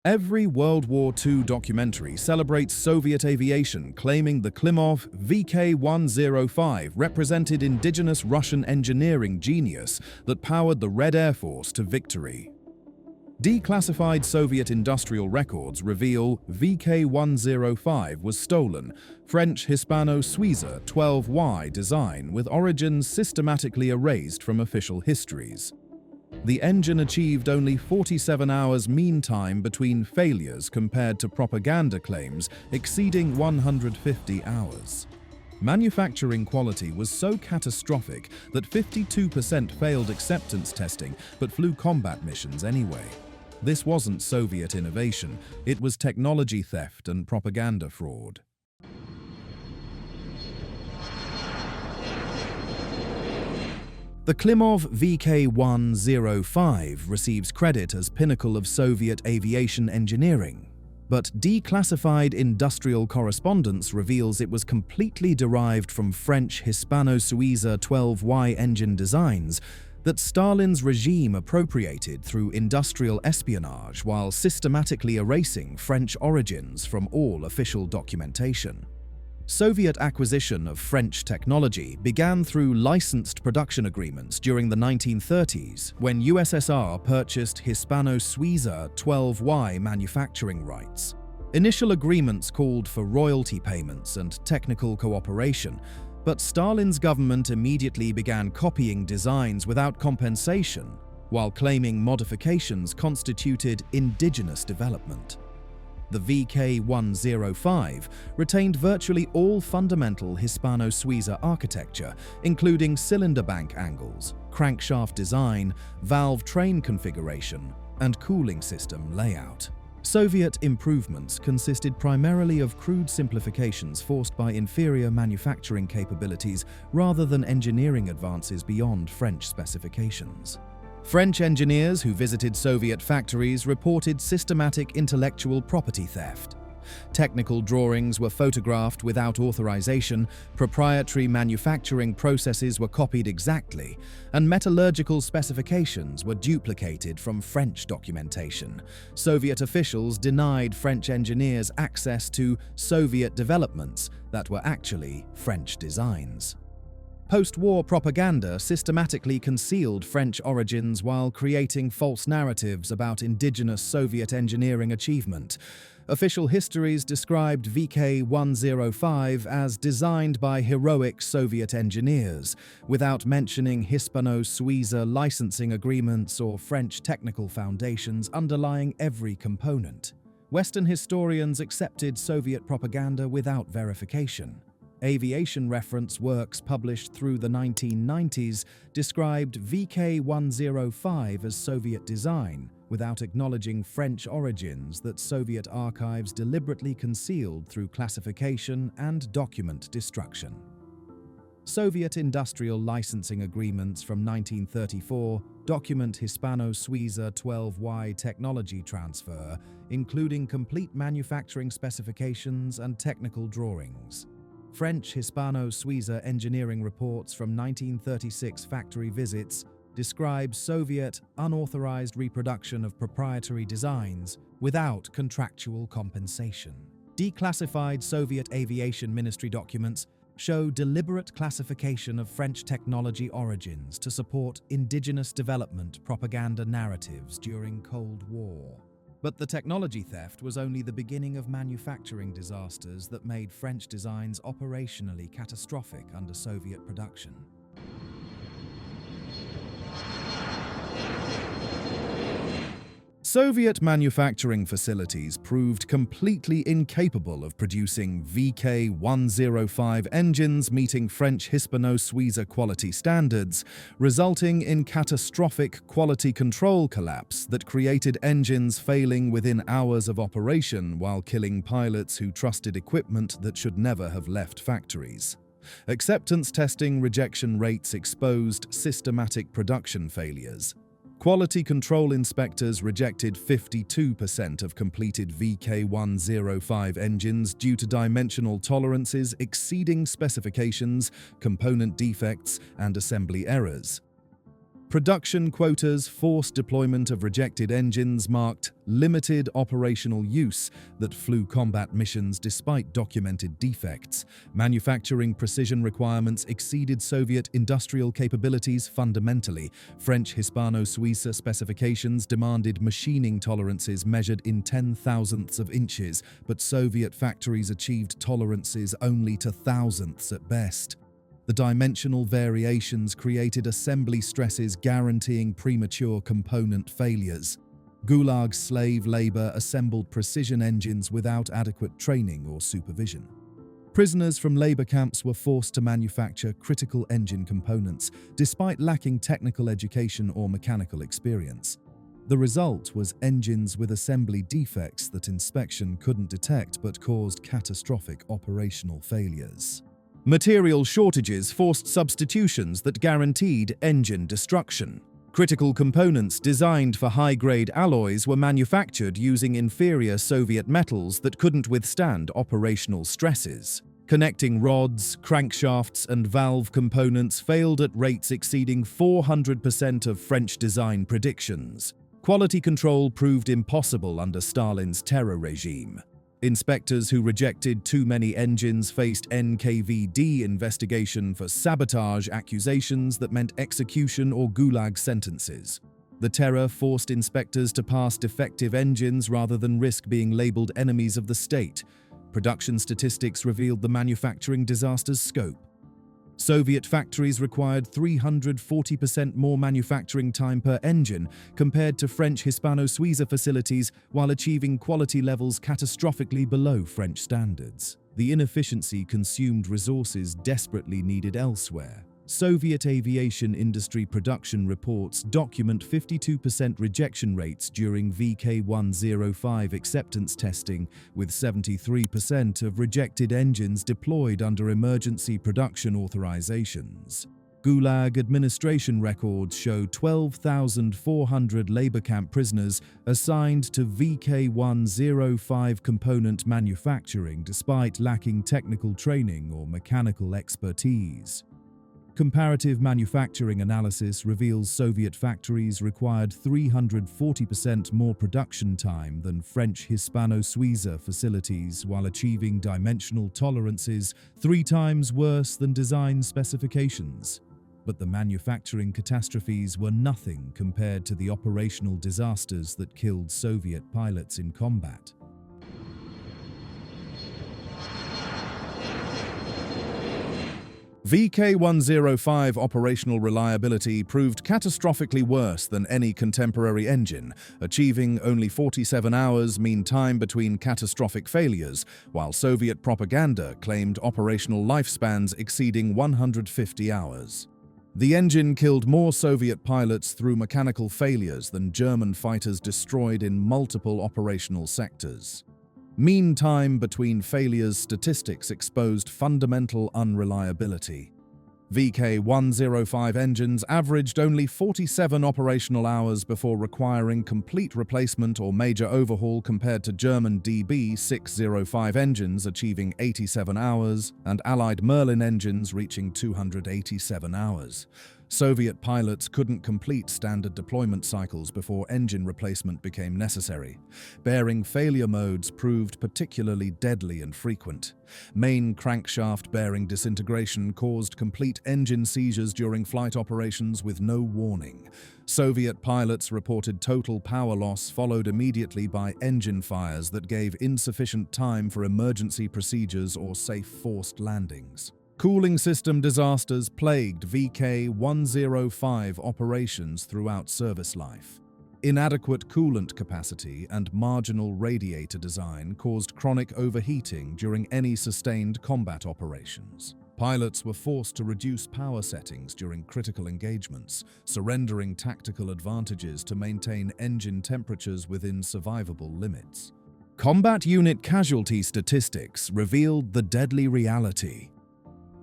Every World War II documentary celebrates Soviet aviation, claiming the Klimov VK-105 represented indigenous Russian engineering genius that powered the Red Air Force to victory. Declassified Soviet industrial records reveal VK-105 was stolen, French Hispano-Suiza 12Y design with origins systematically erased from official histories. The engine achieved only 47 hours mean time between failures compared to propaganda claims exceeding 150 hours. Manufacturing quality was so catastrophic that 52% failed acceptance testing but flew combat missions anyway. This wasn't Soviet innovation, it was technology theft and propaganda fraud. The Klimov VK-105 receives credit as pinnacle of Soviet aviation engineering, but declassified industrial correspondence reveals it was completely derived from French Hispano-Suiza 12Y engine designs that Stalin's regime appropriated through industrial espionage while systematically erasing French origins from all official documentation. Soviet acquisition of French technology began through licensed production agreements during the 1930s when USSR purchased Hispano-Suiza 12Y manufacturing rights. Initial agreements called for royalty payments and technical cooperation, but Stalin's government immediately began copying designs without compensation, while claiming modifications constituted indigenous development. The VK-105 retained virtually all fundamental Hispano-Suiza architecture, including cylinder bank angles, crankshaft design, valve train configuration, and cooling system layout. Soviet improvements consisted primarily of crude simplifications forced by inferior manufacturing capabilities rather than engineering advances beyond French specifications. French engineers who visited Soviet factories reported systematic intellectual property theft. Technical drawings were photographed without authorization, proprietary manufacturing processes were copied exactly, and metallurgical specifications were duplicated from French documentation. Soviet officials denied French engineers access to Soviet developments that were actually French designs. Post-war propaganda systematically concealed French origins while creating false narratives about indigenous Soviet engineering achievement. Official histories described VK-105 as designed by heroic Soviet engineers, without mentioning Hispano-Suiza licensing agreements or French technical foundations underlying every component. Western historians accepted Soviet propaganda without verification. Aviation reference works published through the 1990s described VK-105 as Soviet design, without acknowledging French origins that Soviet archives deliberately concealed through classification and document destruction. Soviet industrial licensing agreements from 1934 document Hispano-Suiza 12Y technology transfer, including complete manufacturing specifications and technical drawings. French Hispano-Suiza engineering reports from 1936 factory visits describe Soviet unauthorized reproduction of proprietary designs without contractual compensation. Declassified Soviet aviation ministry documents show deliberate classification of French technology origins to support indigenous development propaganda narratives during Cold War. But the technology theft was only the beginning of manufacturing disasters that made French designs operationally catastrophic under Soviet production. Soviet manufacturing facilities proved completely incapable of producing VK-105 engines meeting French Hispano-Suiza quality standards, resulting in catastrophic quality control collapse that created engines failing within hours of operation while killing pilots who trusted equipment that should never have left factories. Acceptance testing rejection rates exposed systematic production failures. Quality control inspectors rejected 52% of completed VK-105 engines due to dimensional tolerances exceeding specifications, component defects, and assembly errors. Production quotas, forced deployment of rejected engines marked limited operational use that flew combat missions despite documented defects. Manufacturing precision requirements exceeded Soviet industrial capabilities fundamentally. French Hispano-Suiza specifications demanded machining tolerances measured in 10,000ths of inches, but Soviet factories achieved tolerances only to thousandths at best. The dimensional variations created assembly stresses guaranteeing premature component failures. Gulag slave labor assembled precision engines without adequate training or supervision. Prisoners from labor camps were forced to manufacture critical engine components, despite lacking technical education or mechanical experience. The result was engines with assembly defects that inspection couldn't detect but caused catastrophic operational failures. Material shortages forced substitutions that guaranteed engine destruction. Critical components designed for high-grade alloys were manufactured using inferior Soviet metals that couldn't withstand operational stresses. Connecting rods, crankshafts, and valve components failed at rates exceeding 400% of French design predictions. Quality control proved impossible under Stalin's terror regime. Inspectors who rejected too many engines faced NKVD investigation for sabotage accusations that meant execution or gulag sentences. The terror forced inspectors to pass defective engines rather than risk being labeled enemies of the state. Production statistics revealed the manufacturing disaster's scope. Soviet factories required 340% more manufacturing time per engine compared to French Hispano-Suiza facilities while achieving quality levels catastrophically below French standards. The inefficiency consumed resources desperately needed elsewhere. Soviet aviation industry production reports document 52% rejection rates during VK-105 acceptance testing, with 73% of rejected engines deployed under emergency production authorizations. Gulag administration records show 12,400 labor camp prisoners assigned to VK-105 component manufacturing despite lacking technical training or mechanical expertise. Comparative manufacturing analysis reveals Soviet factories required 340% more production time than French Hispano-Suiza facilities while achieving dimensional tolerances 3 times worse than design specifications. But the manufacturing catastrophes were nothing compared to the operational disasters that killed Soviet pilots in combat. VK-105 operational reliability proved catastrophically worse than any contemporary engine, achieving only 47 hours mean time between catastrophic failures, while Soviet propaganda claimed operational lifespans exceeding 150 hours. The engine killed more Soviet pilots through mechanical failures than German fighters destroyed in multiple operational sectors. Mean time between failures statistics exposed fundamental unreliability. VK-105 engines averaged only 47 operational hours before requiring complete replacement or major overhaul compared to German DB-605 engines achieving 87 hours and Allied Merlin engines reaching 287 hours. Soviet pilots couldn't complete standard deployment cycles before engine replacement became necessary. Bearing failure modes proved particularly deadly and frequent. Main crankshaft bearing disintegration caused complete engine seizures during flight operations with no warning. Soviet pilots reported total power loss followed immediately by engine fires that gave insufficient time for emergency procedures or safe forced landings. Cooling system disasters plagued VK-105 operations throughout service life. Inadequate coolant capacity and marginal radiator design caused chronic overheating during any sustained combat operations. Pilots were forced to reduce power settings during critical engagements, surrendering tactical advantages to maintain engine temperatures within survivable limits. Combat unit casualty statistics revealed the deadly reality.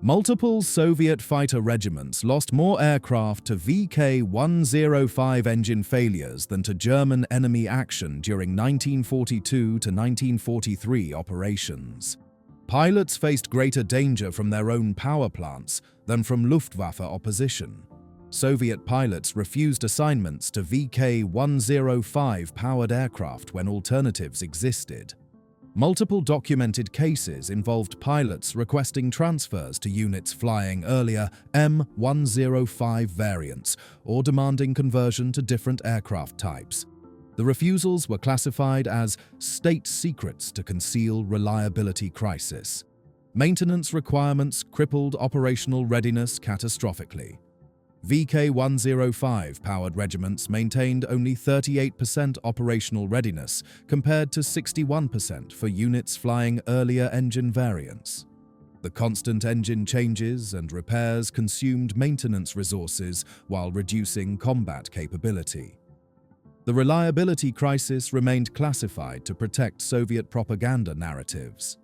Multiple Soviet fighter regiments lost more aircraft to VK-105 engine failures than to German enemy action during 1942 to 1943 operations. Pilots faced greater danger from their own power plants than from Luftwaffe opposition. Soviet pilots refused assignments to VK-105 powered aircraft when alternatives existed. Multiple documented cases involved pilots requesting transfers to units flying earlier M105 variants or demanding conversion to different aircraft types. The refusals were classified as state secrets to conceal reliability crisis. Maintenance requirements crippled operational readiness catastrophically. VK-105 powered regiments maintained only 38% operational readiness compared to 61% for units flying earlier engine variants. The constant engine changes and repairs consumed maintenance resources while reducing combat capability. The reliability crisis remained classified to protect Soviet propaganda narratives.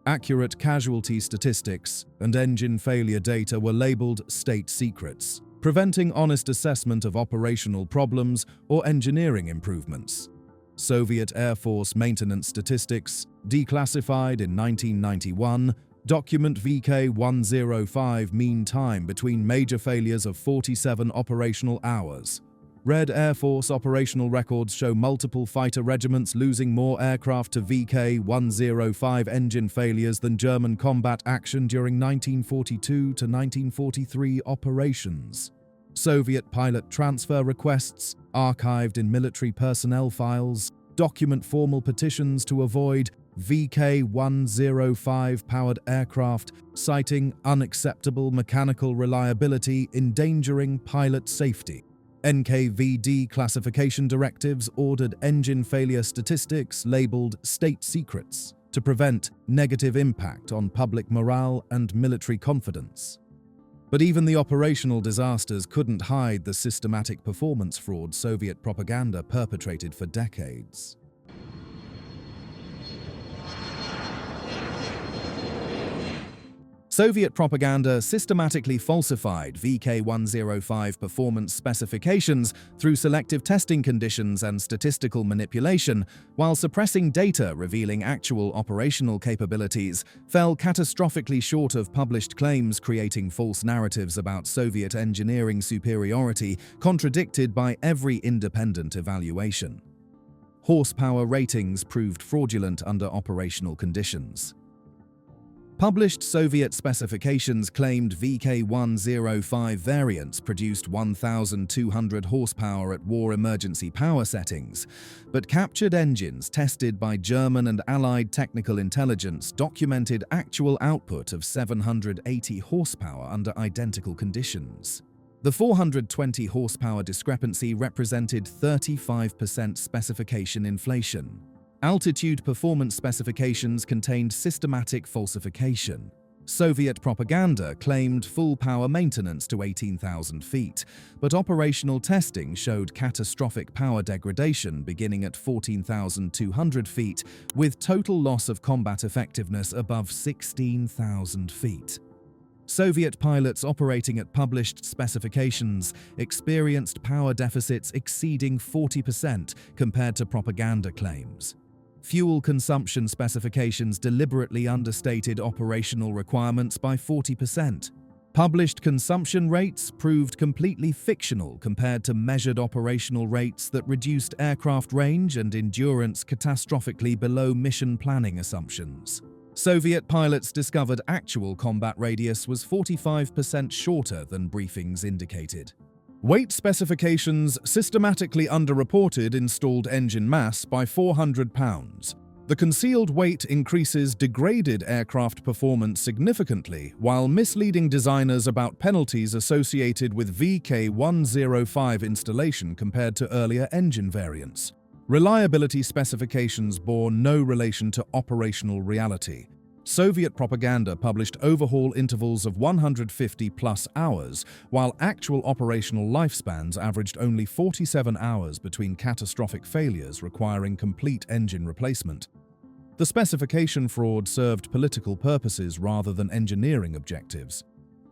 Accurate casualty statistics and engine failure data were labeled state secrets, preventing honest assessment of operational problems or engineering improvements. Soviet Air Force maintenance statistics, declassified in 1991, document VK-105 mean time between major failures of 47 operational hours. Red Air Force operational records show multiple fighter regiments losing more aircraft to VK-105 engine failures than German combat action during 1942 to 1943 operations. Soviet pilot transfer requests, archived in military personnel files, document formal petitions to avoid VK-105 powered aircraft, citing unacceptable mechanical reliability endangering pilot safety. NKVD classification directives ordered engine failure statistics labeled state secrets to prevent negative impact on public morale and military confidence. But even the operational disasters couldn't hide the systematic performance fraud Soviet propaganda perpetrated for decades. Soviet propaganda systematically falsified VK-105 performance specifications through selective testing conditions and statistical manipulation, while suppressing data revealing actual operational capabilities, fell catastrophically short of published claims, creating false narratives about Soviet engineering superiority, contradicted by every independent evaluation. Horsepower ratings proved fraudulent under operational conditions. Published Soviet specifications claimed VK-105 variants produced 1,200 horsepower at war emergency power settings, but captured engines tested by German and Allied technical intelligence documented actual output of 780 horsepower under identical conditions. The 420 horsepower discrepancy represented 35% specification inflation. Altitude performance specifications contained systematic falsification. Soviet propaganda claimed full power maintenance to 18,000 feet, but operational testing showed catastrophic power degradation beginning at 14,200 feet, with total loss of combat effectiveness above 16,000 feet. Soviet pilots operating at published specifications experienced power deficits exceeding 40% compared to propaganda claims. Fuel consumption specifications deliberately understated operational requirements by 40%. Published consumption rates proved completely fictional compared to measured operational rates that reduced aircraft range and endurance catastrophically below mission planning assumptions. Soviet pilots discovered actual combat radius was 45% shorter than briefings indicated. Weight specifications systematically underreported installed engine mass by 400 pounds. The concealed weight increases degraded aircraft performance significantly, while misleading designers about penalties associated with VK-105 installation compared to earlier engine variants. Reliability specifications bore no relation to operational reality. Soviet propaganda published overhaul intervals of 150-plus hours, while actual operational lifespans averaged only 47 hours between catastrophic failures requiring complete engine replacement. The specification fraud served political purposes rather than engineering objectives.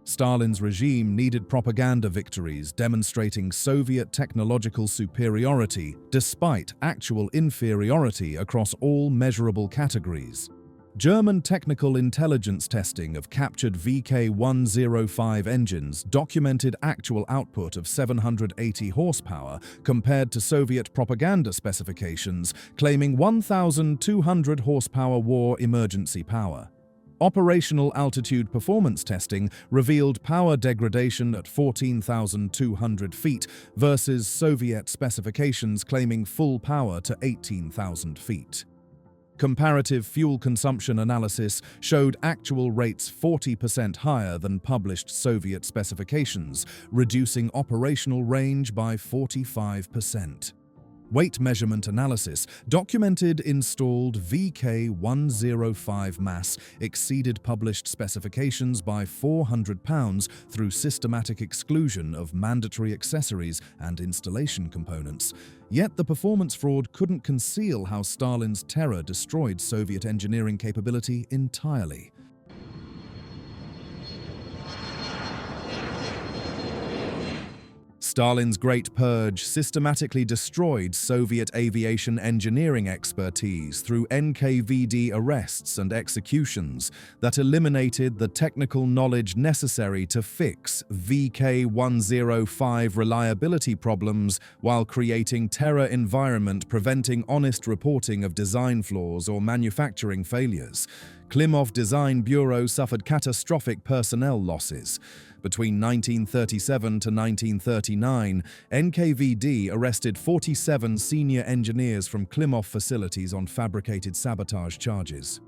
Stalin's regime needed propaganda victories demonstrating Soviet technological superiority despite actual inferiority across all measurable categories. German technical intelligence testing of captured VK-105 engines documented actual output of 780 horsepower compared to Soviet propaganda specifications claiming 1,200 horsepower war emergency power. Operational altitude performance testing revealed power degradation at 14,200 feet versus Soviet specifications claiming full power to 18,000 feet. Comparative fuel consumption analysis showed actual rates 40% higher than published Soviet specifications, reducing operational range by 45%. Weight measurement analysis documented installed VK-105 mass exceeded published specifications by 400 pounds through systematic exclusion of mandatory accessories and installation components. Yet the performance fraud couldn't conceal how Stalin's terror destroyed Soviet engineering capability entirely. Stalin's Great Purge systematically destroyed Soviet aviation engineering expertise through NKVD arrests and executions that eliminated the technical knowledge necessary to fix VK-105 reliability problems while creating terror environment preventing honest reporting of design flaws or manufacturing failures. Klimov Design Bureau suffered catastrophic personnel losses. Between 1937 to 1939, NKVD arrested 47 senior engineers from Klimov facilities on fabricated sabotage charges.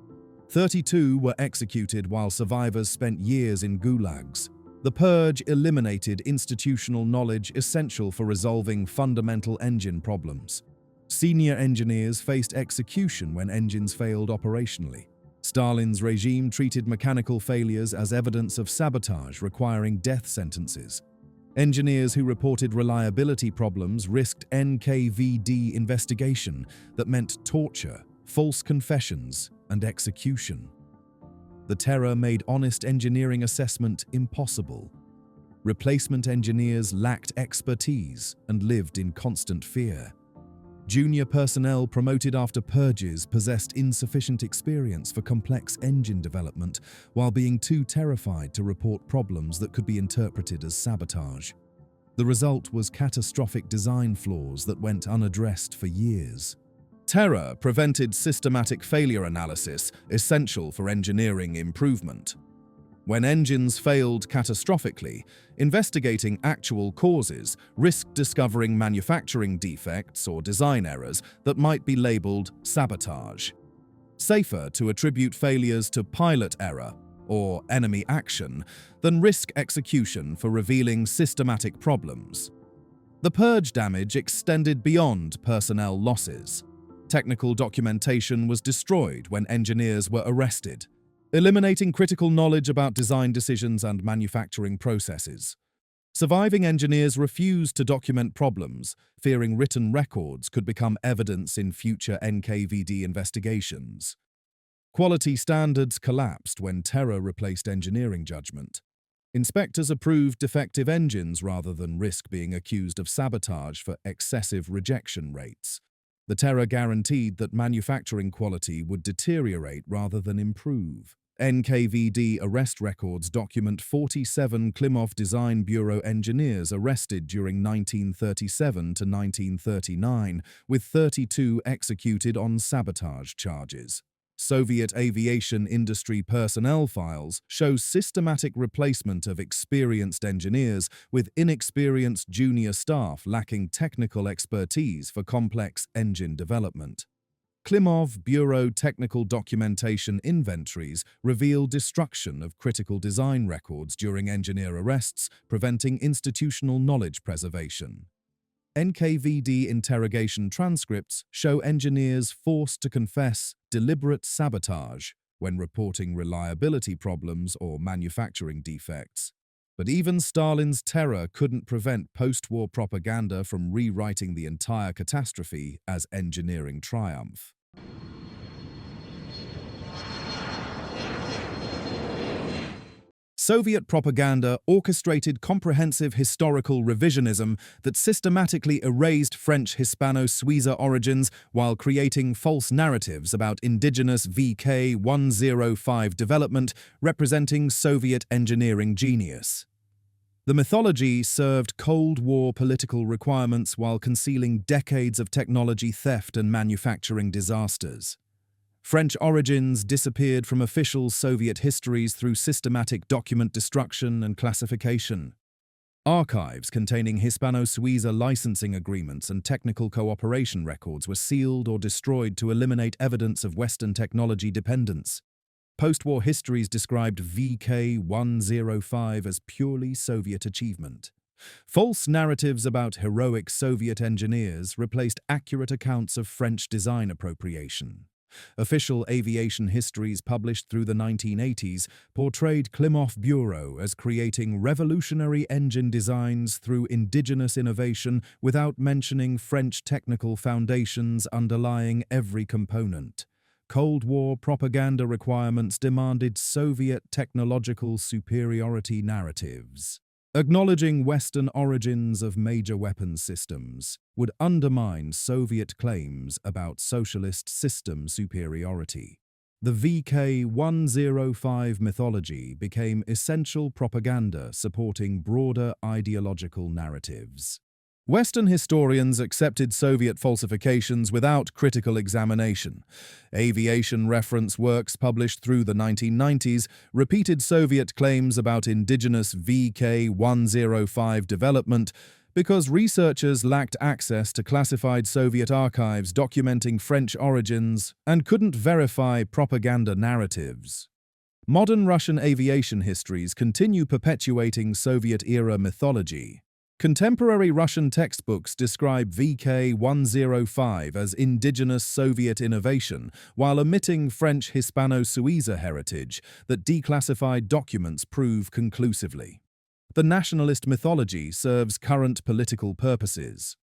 32 were executed while survivors spent years in gulags. The purge eliminated institutional knowledge essential for resolving fundamental engine problems. Senior engineers faced execution when engines failed operationally. Stalin's regime treated mechanical failures as evidence of sabotage requiring death sentences. Engineers who reported reliability problems risked NKVD investigation that meant torture, false confessions, and execution. The terror made honest engineering assessment impossible. Replacement engineers lacked expertise and lived in constant fear. Junior personnel promoted after purges possessed insufficient experience for complex engine development while being too terrified to report problems that could be interpreted as sabotage. The result was catastrophic design flaws that went unaddressed for years. Terror prevented systematic failure analysis, essential for engineering improvement. When engines failed catastrophically, investigating actual causes risked discovering manufacturing defects or design errors that might be labeled sabotage. Safer to attribute failures to pilot error or enemy action than risk execution for revealing systematic problems. The purge damage extended beyond personnel losses. Technical documentation was destroyed when engineers were arrested, eliminating critical knowledge about design decisions and manufacturing processes. Surviving engineers refused to document problems, fearing written records could become evidence in future NKVD investigations. Quality standards collapsed when terror replaced engineering judgment. Inspectors approved defective engines rather than risk being accused of sabotage for excessive rejection rates. The terror guaranteed that manufacturing quality would deteriorate rather than improve. NKVD arrest records document 47 Klimov Design Bureau engineers arrested during 1937 to 1939, with 32 executed on sabotage charges. Soviet aviation industry personnel files show systematic replacement of experienced engineers with inexperienced junior staff lacking technical expertise for complex engine development. Klimov Bureau technical documentation inventories reveal destruction of critical design records during engineer arrests, preventing institutional knowledge preservation. NKVD interrogation transcripts show engineers forced to confess deliberate sabotage when reporting reliability problems or manufacturing defects. But even Stalin's terror couldn't prevent post-war propaganda from rewriting the entire catastrophe as engineering triumph. Soviet propaganda orchestrated comprehensive historical revisionism that systematically erased French Hispano-Suiza origins while creating false narratives about indigenous VK-105 development representing Soviet engineering genius. The mythology served Cold War political requirements while concealing decades of technology theft and manufacturing disasters. French origins disappeared from official Soviet histories through systematic document destruction and classification. Archives containing Hispano-Suiza licensing agreements and technical cooperation records were sealed or destroyed to eliminate evidence of Western technology dependence. Post-war histories described VK-105 as purely Soviet achievement. False narratives about heroic Soviet engineers replaced accurate accounts of French design appropriation. Official aviation histories published through the 1980s portrayed Klimov Bureau as creating revolutionary engine designs through indigenous innovation without mentioning French technical foundations underlying every component. Cold War propaganda requirements demanded Soviet technological superiority narratives. Acknowledging Western origins of major weapons systems would undermine Soviet claims about socialist system superiority. The VK-105 mythology became essential propaganda supporting broader ideological narratives. Western historians accepted Soviet falsifications without critical examination. Aviation reference works published through the 1990s repeated Soviet claims about indigenous VK-105 development because researchers lacked access to classified Soviet archives documenting French origins and couldn't verify propaganda narratives. Modern Russian aviation histories continue perpetuating Soviet-era mythology. Contemporary Russian textbooks describe VK-105 as indigenous Soviet innovation, while omitting French Hispano-Suiza heritage that declassified documents prove conclusively. The nationalist mythology serves current political purposes.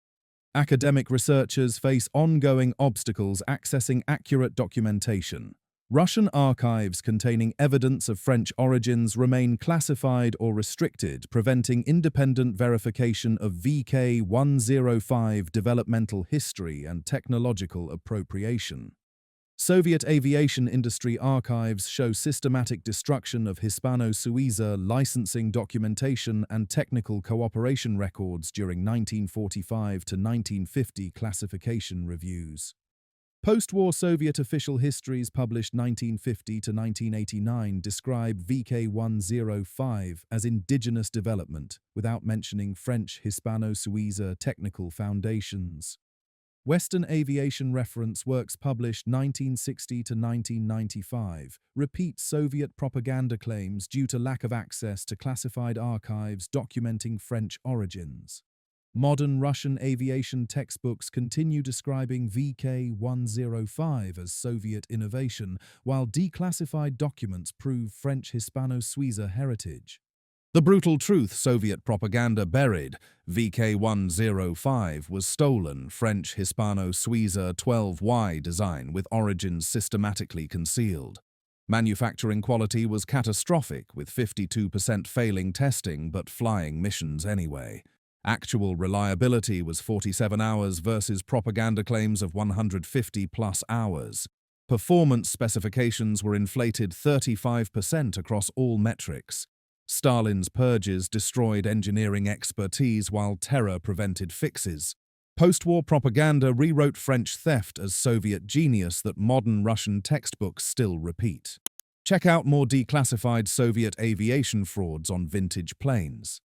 Academic researchers face ongoing obstacles accessing accurate documentation. Russian archives containing evidence of French origins remain classified or restricted, preventing independent verification of VK-105 developmental history and technological appropriation. Soviet aviation industry archives show systematic destruction of Hispano-Suiza licensing documentation and technical cooperation records during 1945 to 1950 classification reviews. Post-war Soviet official histories published 1950 to 1989 describe VK-105 as indigenous development without mentioning French Hispano-Suiza technical foundations. Western aviation reference works published 1960 to 1995 repeat Soviet propaganda claims due to lack of access to classified archives documenting French origins. Modern Russian aviation textbooks continue describing VK-105 as Soviet innovation, while declassified documents prove French Hispano-Suiza heritage. The brutal truth Soviet propaganda buried, VK-105 was stolen French Hispano-Suiza WWII design with origins systematically concealed. Manufacturing quality was catastrophic, with 52% failing testing but flying missions anyway. Actual reliability was 47 hours versus propaganda claims of 150+ hours. Performance specifications were inflated 35% across all metrics. Stalin's purges destroyed engineering expertise while terror prevented fixes. Post-war propaganda rewrote French theft as Soviet genius that modern Russian textbooks still repeat. Check out more declassified Soviet aviation frauds on vintage planes.